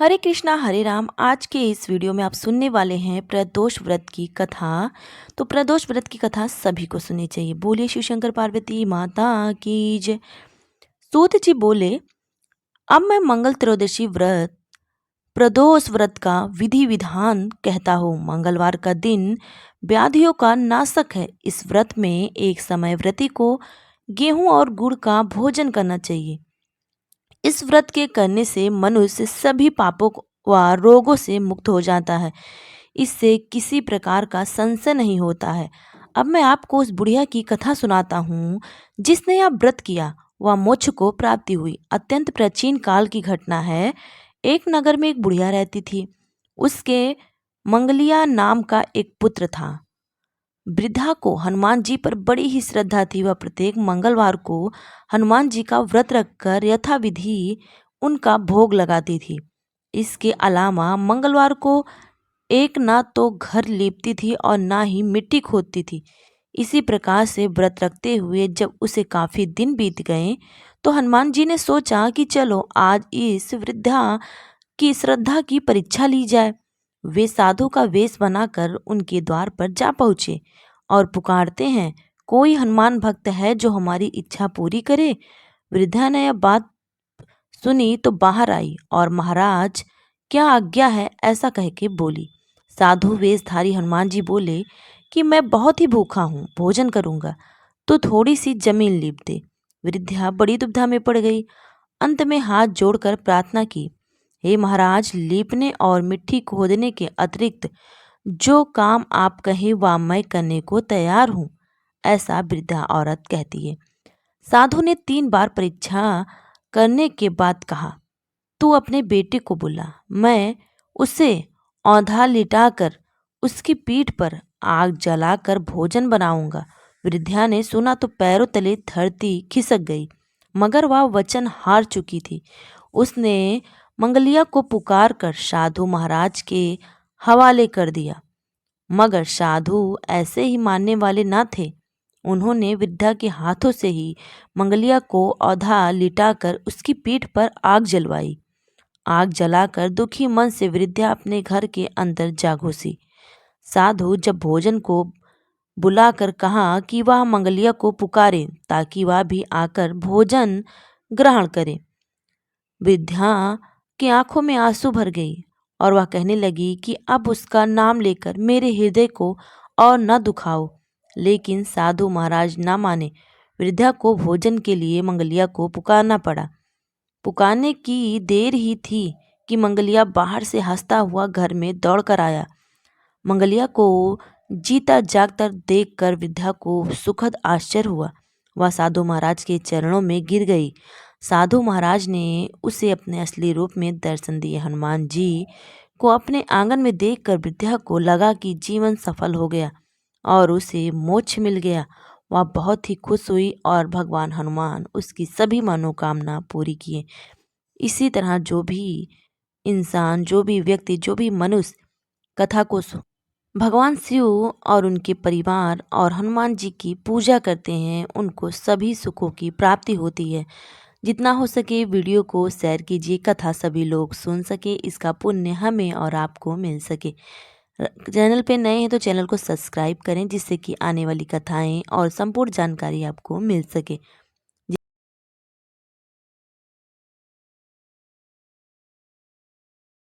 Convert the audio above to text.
हरे कृष्णा हरे राम। आज के इस वीडियो में आप सुनने वाले हैं प्रदोष व्रत की कथा। तो प्रदोष व्रत की कथा सभी को सुननी चाहिए। बोलिए शिव शंकर पार्वती माता की जय। सूत जी बोले, अब मैं मंगल त्रयोदशी व्रत प्रदोष व्रत का विधि विधान कहता हूँ। मंगलवार का दिन व्याधियों का नाशक है। इस व्रत में एक समय व्रती को गेहूं और गुड़ का भोजन करना चाहिए। इस व्रत के करने से मनुष्य सभी पापों व रोगों से मुक्त हो जाता है। इससे किसी प्रकार का संशय नहीं होता है। अब मैं आपको उस बुढ़िया की कथा सुनाता हूँ जिसने यह व्रत किया वह मोक्ष को प्राप्ति हुई। अत्यंत प्राचीन काल की घटना है। एक नगर में एक बुढ़िया रहती थी। उसके मंगलिया नाम का एक पुत्र था। वृद्धा को हनुमान जी पर बड़ी ही श्रद्धा थी। वह प्रत्येक मंगलवार को हनुमान जी का व्रत रखकर यथाविधि उनका भोग लगाती थी। इसके अलावा मंगलवार को एक ना तो घर लीपती थी और ना ही मिट्टी खोदती थी। इसी प्रकार से व्रत रखते हुए जब उसे काफी दिन बीत गए तो हनुमान जी ने सोचा कि चलो आज इस वृद्धा की श्रद्धा की परीक्षा ली जाए। वे साधु का वेश बनाकर उनके द्वार पर जा पहुँचे और पुकारते हैं, कोई हनुमान भक्त है जो हमारी इच्छा पूरी करे। वृद्धा ने यह बात सुनी तो बाहर आई और महाराज क्या आज्ञा है ऐसा कह के बोली। साधु वेशधारी हनुमान जी बोले कि मैं बहुत ही भूखा हूँ, भोजन करूँगा तो थोड़ी सी जमीन लीप दे। वृद्धा बड़ी दुविधा में पड़ गई। अंत में हाथ जोड़कर प्रार्थना की, हे महाराज, लीपने और मिट्टी खोदने के अतिरिक्त जो काम आप कहें वह मैं करने को तैयार हूँ, ऐसा वृद्धा औरत कहती है। साधु ने 3 बार परीक्षा करने के बाद कहा, तू अपने बेटे को बुला, मैं उसे औंधा लिटाकर उसकी पीठ पर आग जलाकर भोजन बनाऊंगा। वृद्धा ने सुना तो पैरों तले धरती खिसक गई, मगर वह वचन हार चुकी थी। उसने मंगलिया को पुकार कर साधु महाराज के हवाले कर दिया, मगर साधु ऐसे ही मानने वाले न थे। उन्होंने वृद्धा के हाथों से ही मंगलिया को औधा लिटाकर उसकी पीठ पर आग जलवाई। आग जलाकर दुखी मन से वृद्धा अपने घर के अंदर जा घुसी। साधु जब भोजन को बुलाकर कहा कि वह मंगलिया को पुकारे ताकि वह भी आकर भोजन ग्रहण करे। वृद्धा की आंखों में आंसू भर गई और वह कहने लगी कि अब उसका नाम लेकर मेरे हृदय को और न दुखाओ। लेकिन साधु महाराज न माने। वृद्धा को भोजन के लिए मंगलिया को पुकारना पड़ा। पुकारने की देर ही थी कि मंगलिया बाहर से हंसता हुआ घर में दौड़ कर आया। मंगलिया को जीता जागता देखकर वृद्धा को सुखद आश्चर्य हुआ। वह साधु महाराज के चरणों में गिर गई। साधु महाराज ने उसे अपने असली रूप में दर्शन दिए। हनुमान जी को अपने आंगन में देखकर वृद्धा को लगा कि जीवन सफल हो गया और उसे मोक्ष मिल गया। वह बहुत ही खुश हुई और भगवान हनुमान उसकी सभी मनोकामना पूरी किए। इसी तरह जो भी इंसान, जो भी व्यक्ति, जो भी मनुष्य कथा को भगवान शिव और उनके परिवार और हनुमान जी की पूजा करते हैं, उनको सभी सुखों की प्राप्ति होती है। जितना हो सके वीडियो को शेयर कीजिए, कथा सभी लोग सुन सके, इसका पुण्य हमें और आपको मिल सके। चैनल पे नए हैं तो चैनल को सब्सक्राइब करें जिससे कि आने वाली कथाएं और संपूर्ण जानकारी आपको मिल सके।